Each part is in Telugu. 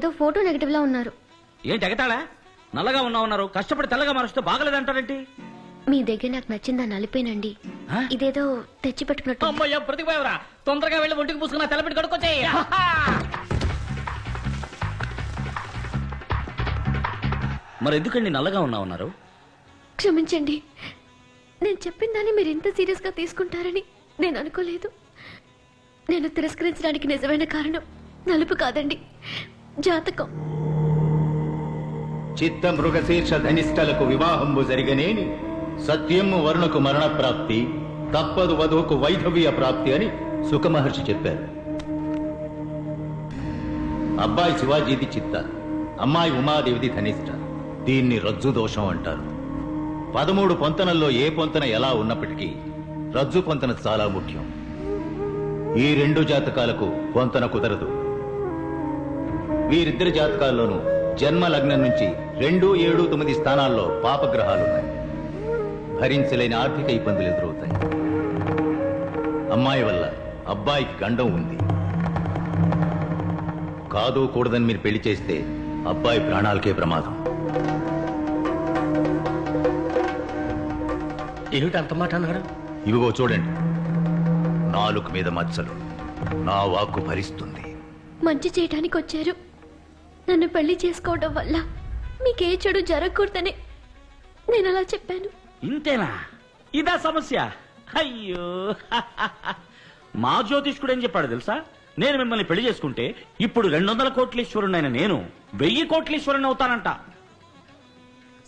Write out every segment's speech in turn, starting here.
ఏదో ఫోటో నెగటివ్ లా ఉన్నారు. ఏంటి ఎగతాళా? నల్లగా ఉన్నారు, కష్టపడి తెల్లగా మారుస్తే బాగలేదంటారేంటి? మీ దగ్గర నాకు నచ్చిందా నలిపేనండి. ఇదేదో తెచ్చి పెట్టుకున్నట్టు. అమ్మయ్య ప్రతిపోయవరా, తొందరగా వెళ్ళి ఒంటికి పూసుకున్నా తెల్లబెట్టి కడుక్కొచ్చాయి. మరి ఎందుకండి నల్లగా ఉన్నారు? క్షమించండి, నేను చెప్పిన దాన్ని మీరు ఇంత సీరియస్ గా తీసుకుంటారని నేను అనుకోలేదు. నేను తిరస్కరించడానికి నిజమైన కారణం నలుపు కాదండి, జాతకం. చిత్త మృగశీర్ష ధనిష్టలకు వివాహంబు జరిగనేని సత్యము వరుణకు మరణ ప్రాప్తి, తప్పదు వధువుకు వైధవ్య ప్రాప్తి అని సుఖమహర్షి చెప్పారు. అబ్బాయి శివాజీది చిత్త, అమ్మాయి ఉమాదేవిది ధనిష్ట. దీన్ని రజ్జు దోషం అంటారు. 13 పొంతనల్లో ఏ పొంతన ఎలా ఉన్నప్పటికీ రజ్జు పొంతన చాలా ముఖ్యం. ఈ 2 జాతకాలకు పొంతన కుదరదు. వీరిద్దరి జాతకాల్లోనూ జన్మ లగ్నం నుంచి 2, 7, 9 స్థానాల్లో పాపగ్రహాలున్నాయి. భరించలేని ఆర్థిక ఇబ్బందులు ఎదురవుతాయి. అమ్మాయి వల్ల అబ్బాయికి గండం ఉంది. కాదు కూడదని మీరు పెళ్లి చేస్తే అబ్బాయి ప్రాణాలకే ప్రమాదం. ఏమిటి అంత మాట అన్నాడు? ఇవిగో చూడండి, నాలుక మీద మచ్చలు. నా వాక్కు భరిస్తుంది. మంచి చేయడానికి వచ్చారు. నన్ను పెళ్లి చేసుకోవడం వల్ల మీకే చెడు జరగకూడదని నేను అలా చెప్పాను. ఇంతేనా? ఇదా సమస్య? అయ్యో, మా జ్యోతిష్కుడు ఏం చెప్పాడు తెలుసా? నేను మిమ్మల్ని పెళ్లి చేసుకుంటే ఇప్పుడు 200 కోట్లీశ్వరుడైన నేను 1000 కోట్లీశ్వరుని అవుతానంట.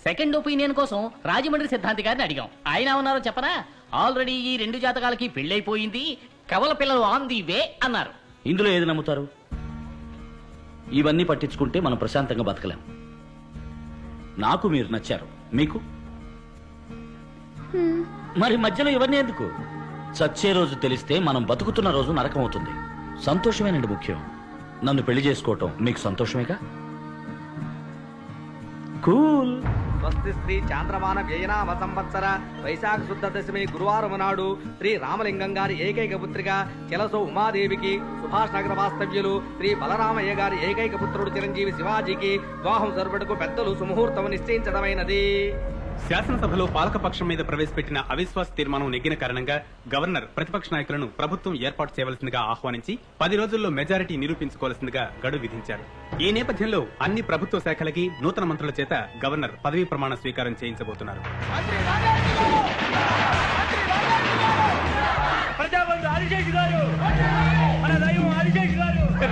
సెకండ్ ఒపీనియన్ కోసం రాజమండ్రి సిద్ధాంతి గారిని అడిగాం. ఆయన ఉన్నారో చెప్పనా? ఆల్రెడీ ఈ 2 జాతకాలకి పెళ్లైపోయింది, కవల పిల్లలు ఆన్ ది వే అన్నారు. ఇందులో ఏది నమ్ముతారు? ఇవన్నీ పట్టించుకుంటే మనం ప్రశాంతంగా బతకలేం. నాకు మీరు నచ్చారు, మీకు మరి మధ్యలో ఇవన్నీ ఎందుకు? చచ్చే రోజు తెలిస్తే మనం బతుకుతున్న రోజు నరకం అవుతుంది. సంతోషమేనండి ముఖ్యం. నన్ను పెళ్లి చేసుకోవటం మీకు సంతోషమేగా? కూల్. స్వస్తి శ్రీ చాంద్రమాన వ్యయనామ సంవత్సర వైశాఖ శుద్ధ దశమి గురువారం నాడు శ్రీ రామలింగం గారి ఏకైక పుత్రిక చెలసో ఉమాదేవికి, సుభాష్ నగర వాస్తవ్యులు శ్రీ బలరామయ్య గారి ఏకైక పుత్రుడు చిరంజీవి శివాజీకి వివాహం జరుపుటకు పెద్దలు సుముహూర్తం నిశ్చయించడమైనది. శాసనసభలో పాలకపక్షం మీద ప్రవేశపెట్టిన అవిశ్వాస తీర్మానం నెగ్గిన కారణంగా గవర్నర్ ప్రతిపక్ష నాయకులను ప్రభుత్వం ఏర్పాటు చేయవలసిందిగా ఆహ్వానించి 10 రోజుల్లో మెజారిటీ నిరూపించుకోవాల్సిందిగా గడువు విధించారు. ఈ నేపథ్యంలో అన్ని ప్రభుత్వ శాఖలకి నూతన మంత్రుల చేత గవర్నర్ పదవీ ప్రమాణ స్వీకారం చేయించబోతున్నారు.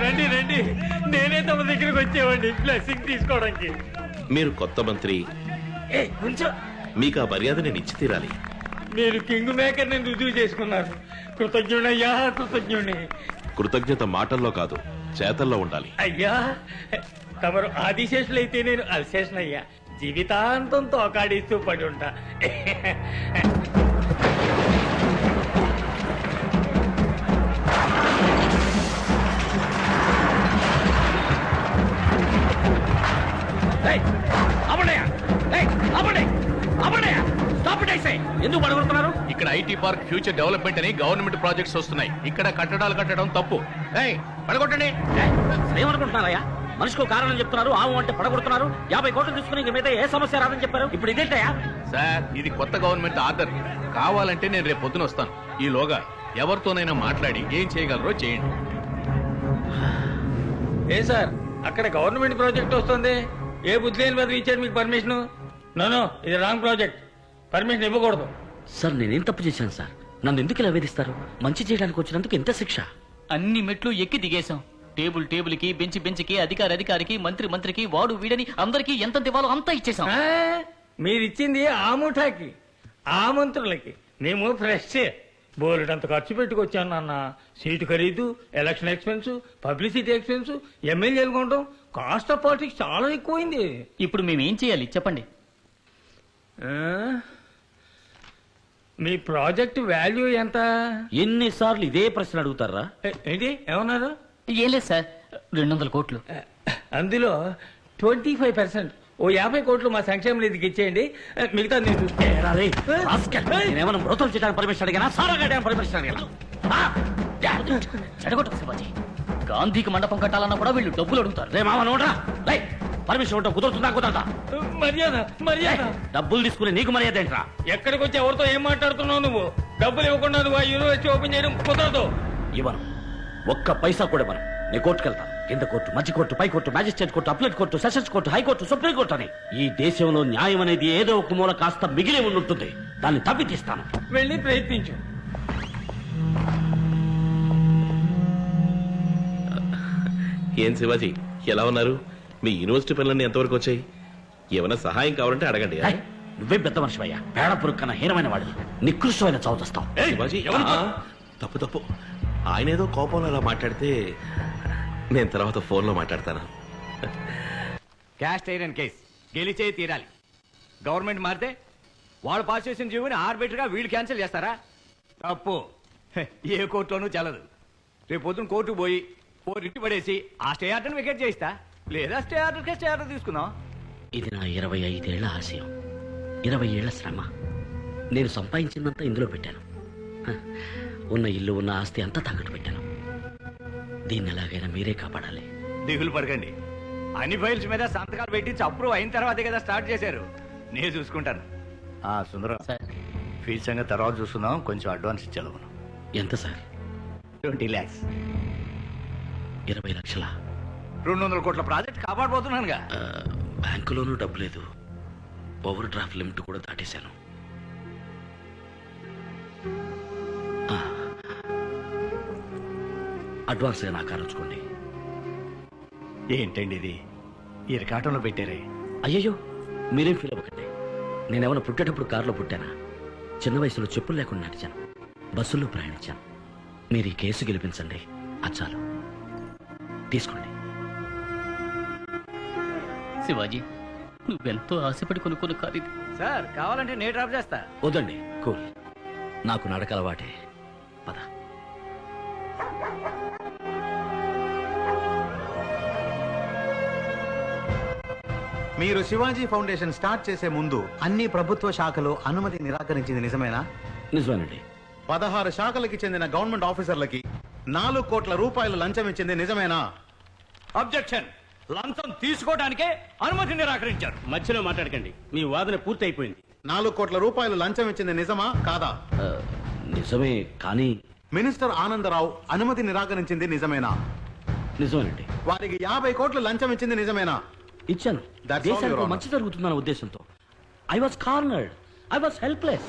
రండి రండి, నేనే తమ దగ్గరకు వచ్చేవాడిని బ్లెస్సింగ్ తీసుకోవడానికి. మీరు కొత్త మంత్రి, మీకు ఆ మర్యాద నేను ఇచ్చి తీరాలి. మీరు కింగ్ మేకర్ ని రుజువు చేసుకున్నారు. కృతజ్ఞుడయ్యా, కృతజ్ఞుడి. కృతజ్ఞత మాటల్లో కాదు, చేతల్లో ఉండాలి. అయ్యా, తమరు ఆదిశేషులైతే నేను అల్శేషనయ్యా. జీవితాంతం తోకాడిస్తూ పడి ఉంటా. ఎందుకు పడగొడుతున్నారు? ఇక్కడ ఐటీ పార్క్ ఫ్యూచర్ డెవలప్మెంట్ అని గవర్నమెంట్ ప్రాజెక్ట్స్ వస్తున్నాయి. ఇక్కడ కట్టడాలు కట్టడం తప్పు. పడగొట్టండి. ఏమనుకుంటున్నారయ్యా? మనిషికి కారణం చెప్తున్నారు, ఆవు అంటే పడగొడుతున్నారు. 50 కోట్లు తీసుకుని ఇంక మీద ఏ సమస్య రాదని చెప్పారు. ఇప్పుడు ఇదేంటయ్యా? సార్, ఇది కొత్త గవర్నమెంట్ ఆర్డర్. కావాలంటే నేను రేపు పొద్దున వస్తాను. ఈలోగా ఎవరితోనైనా మాట్లాడి ఏం చేయగలరో చేయండి. ఏ సార్, అక్కడ గవర్నమెంట్ ప్రాజెక్ట్ వస్తుంది. ఏ బుద్ధి లేని మీద ఇచ్చారు మీకు పర్మిషన్? నో, ఇది రాంగ్ ప్రాజెక్ట్. పర్మిషన్ ఇవ్వకూడదు. సార్, నేనేం తప్పు చేశాను సార్? నన్ను ఎందుకు ఇలా వేధిస్తారు? మంచి చేయడానికి వచ్చినందుకు ఎంత శిక్ష? అన్ని మెట్లు ఎక్కి దిగేశాం. టేబుల్ కి, బెంచ్కి, అధికారికి, మంత్రికి, వాడు వీడని అందరికీ ఎంత ఇవ్వాలో అంతా ఇచ్చేసాం. మీరిచ్చింది ఆ ముఠాకి, ఆ మంత్రులకి. మేము ఫ్రెష్ బోలెడంత ఖర్చు పెట్టుకొచ్చాను నాన్న. సీటు ఖరీదు, ఎలక్షన్ ఎక్స్పెన్స్, పబ్లిసిటీ ఎక్స్పెన్స్, ఎమ్మెల్యేలు కొనడం, కాస్ట్ ఆఫ్ పాలిటిక్స్ చాలా ఎక్కువైంది. ఇప్పుడు మేమేం చేయాలి చెప్పండి. మీ ప్రాజెక్ట్ వాల్యూ ఎంత? ఎన్నిసార్లు ఇదే ప్రశ్న అడుగుతారా? ఏంటి ఏమన్నారు? ఏం లేదు సార్, 200 కోట్లు. అందులో 25%, ఓ 50 కోట్లు మా సంక్షేమ నిధికి ఇచ్చేయండి. మిగతా నేనేమన్నా మృతం చేయడానికి పర్మిషన్ అడిగానా? సారా పర్మిషన్ అడిగాను. చెడగొట్టు శివాజీ. గాంధీకి మండపం కట్టాలన్నా కూడా వీళ్ళు డబ్బులు అడుగుతారు. రే మామ నోడ్రా, లై పర్మిషన్ ఇవ్వటం కుదురుతుందా కుదరదా? మర్యాద మర్యాద. డబ్బులు తీసుకుని నీకు మర్యాద ఏంట్రా? ఎక్కడికి వచ్చి ఎవరితో ఏం మాట్లాడుతున్నావు నువ్వు? డబ్బులు ఇవ్వకుండా నువ్వు ఆ యూనివర్సిటీ ఓపెన్ చేయడం కుదరదు. ఇవ్వను, ఒక్క పైసా కూడా ఇవ్వను. నేను కోర్టుకెళ్తాను. కింద కోర్టు, మధ్య కోర్టు, పై court, magistrate court, appellate court, sessions court, high court, supreme court అని ఈ దేశంలో న్యాయం అనేది ఏదో ఒక మూల కాస్త మిగిలి ఉంటుంది. దాన్ని తప్పి తీస్తాను. వెళ్ళి ప్రయత్నించు. ఏం శివాజీ, ఎలా ఉన్నారు? మీ యూనివర్సిటీ పనులన్నీ ఎంతవరకు వచ్చాయి? ఏమైనా సహాయం కావాలంటే అడగండి. ఏయ్, నువ్వే పెద్ద మనిషివయ్యా. పేడ పురుగు కన్నా హీనమైన వాడివి. నికృష్టమైన చదువుతావు. శివాజీ, తప్పు తప్పు. ఆయన ఏదో కోపంలో అలా మాట్లాడితే నేను తర్వాత ఫోన్లో మాట్లాడతాను. క్యాస్ట్ ఐరన్ కేస్ గెలిచే తీరాలి. గవర్నమెంట్ మారితే వాళ్ళు పాస్ చేసిన జీవోని ఆర్బిటర్ గా వీళ్ళు క్యాన్సిల్ చేస్తారా? తప్పు. ఏ కోర్టులోనూ చెల్లదు. రేపు పొద్దున కోర్టుకు పోయి రిట్ పడేసి ఆ స్టే ఆర్డర్ వికెట్ చేయిస్తా, లేదా స్టే ఆర్డర్ తీసుకుందాం. ఇది నా 25 ఏళ్ల ఆశయం, 20 ఏళ్ల శ్రమ. నేను సంపాదించిందంతా ఇందులో పెట్టాను. ఉన్న ఇల్లు, ఉన్న ఆస్తి అంతా తాకట్టు పెట్టాను. దీన్ని ఎలాగైనా మీరే కాపాడాలి. దిగులు పడకండి. అన్ని ఫైల్స్ మీద సంతకాలు పెట్టించి అప్రూవ్ అయిన తర్వాతే కదా స్టార్ట్ చేశారు. నేను చూసుకుంటాను. సుందరం, ఫీల్ సంగతి తర్వాత చూసుకుందాం. కొంచెం అడ్వాన్స్ ఇచ్చాను. ఎంత సార్? 20 lakhs. 20 లక్షలా? 200 కోట్ల ప్రాజెక్ట్ కాపాడబోతున్నానుగా. బ్యాంకులోనూ డబ్బు లేదు. ఓవర్ డ్రాఫ్ట్ లిమిట్ కూడా దాటేశాను. అడ్వాన్స్గా నాకు ఆలోచుకోండి. ఏంటండి ఇది? ఇరకాటంలో పెట్టారే. అయ్యయ్యో, మీరేం ఫీల్ అవ్వకండి. నేనేమైనా పుట్టేటప్పుడు కారులో పుట్టానా? చిన్న వయసులో చెప్పులు లేకుండా నడిచాను, బస్సుల్లో ప్రయాణించాను. మీరు ఈ కేసు గెలిపించండి, అచ్చాలు తీసుకోండి. శివాజీ, నువ్వెంతో ఆశపడి కొనుక్కున్న కారు ఇది. సార్, కావాలంటే నేను డ్రాప్ చేస్తా. వద్దండి, కూల్. నాకు నడక అలవాటే. పద. మీరు శివాజీ ఫౌండేషన్ స్టార్ట్ చేసే ముందు అన్ని ప్రభుత్వ శాఖలు అనుమతి నిరాకరించింది నిజమేనా? నిజమేనండి. 16 శాఖలకి చెందిన గవర్నమెంట్ ఆఫీసర్లకి 4 కోట్ల రూపాయలు లంచం ఇచ్చింది నిజమేనా? అబ్జెక్షన్. లంచం తీసుకోవడానికే అనుమతి నిరాకరించారు. మధ్యలో మాట్లాడకండి, మీ వాదన పూర్తి అయిపోయింది. 4 కోట్ల రూపాయలు లంచం ఇచ్చింది నిజమా కాదా? నిజమే, కానీ మినిస్టర్ ఆనందరావు అనుమతి నిరాకరించింది నిజమేనా? నిజమేనండి. వారికి 50 కోట్లు లంచం ఇచ్చింది నిజమేనా? ఇచ్చాను. That's all, Your దేశానికి Honor. మంచి జరుగుతుందన్న ఉద్దేశంతో. I was cornered, I was helpless.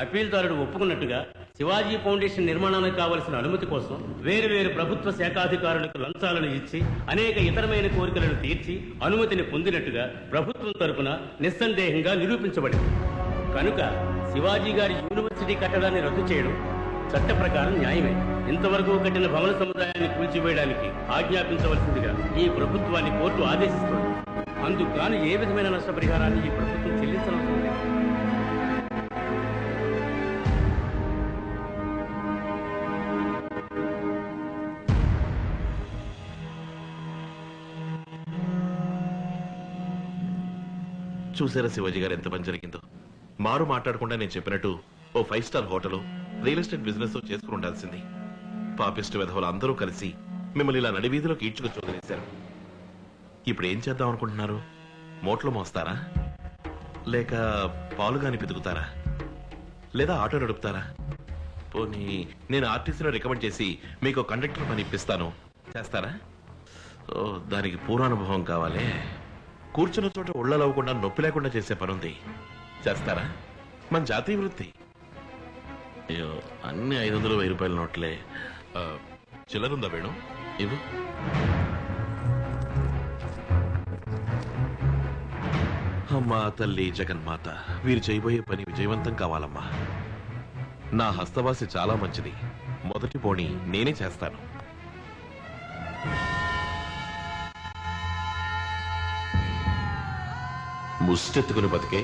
అప్పీల్దారుడు ఒప్పుకున్నట్టుగా శివాజీ ఫౌండేషన్ నిర్మాణానికి కావలసిన అనుమతి కోసం వేరు ప్రభుత్వ శాఖాధికారులకు లంచాలను ఇచ్చి అనేక ఇతరమైన కోరికలను తీర్చి అనుమతిని పొందినట్టుగా ప్రభుత్వం తరపున నిస్సందేహంగా నిరూపించబడింది. కనుక శివాజీ గారి యూనివర్సిటీ కట్టడాన్ని రద్దు చేయడం చట్ట ప్రకారం న్యాయమే. ఇంతవరకు కట్టిన భవన సముదాయాన్ని కూల్చివేయడానికి ఆజ్ఞాపించవలసిందిగా ఈ ప్రభుత్వాన్ని కోర్టు ఆదేశిస్తోంది. అందుకు గాను ఏ విధమైన నష్టపరిహారాన్ని ఈ ప్రభుత్వం చెల్లించనవసరం లేదు. చూసారా శివాజీ గారు ఎంత పని జరిగిందో? మారు మాట్లాడకుండా నేను చెప్పినట్టు ఓ 5 star hotel, real estate business చేసుకుని ఉండాల్సింది. పాపిస్ట్ విధవులు అందరూ కలిసి మిమ్మల్ని ఇలా నడివీధిలోకి ఈడ్చుకు చూడలేశారు. ఇప్పుడు ఏం చేద్దాం అనుకుంటున్నారు? మోట్లో మోస్తారా, లేక పాలుగాని పితుకుతారా, లేదా ఆటో నడుపుతారా? పోనీ నేను ఆర్టీసీలో రికమెండ్ చేసి మీకు కండక్టర్ పని ఇప్పిస్తాను, చేస్తారా? ఓ, దానికి పూర్వానుభవం కావాలి. కూర్చున్న చోట ఒళ్ళలవ్వకుండా నొప్పి లేకుండా చేసే పనుంది, చేస్తారా? మన జాతీయ వృత్తి. అయ్యో, అన్ని 500, 1000 రూపాయల నోట్లే. చిల్లరుందా వేణు? ఇవ్వు. అమ్మా తల్లి జగన్మాత, వీరు చేయబోయే పని విజయవంతం కావాలమ్మా. నా హస్తవాసి చాలా మంచిది. మొదటి పోనీ నేనే చేస్తాను. ముష్టెత్తుకుని బతికే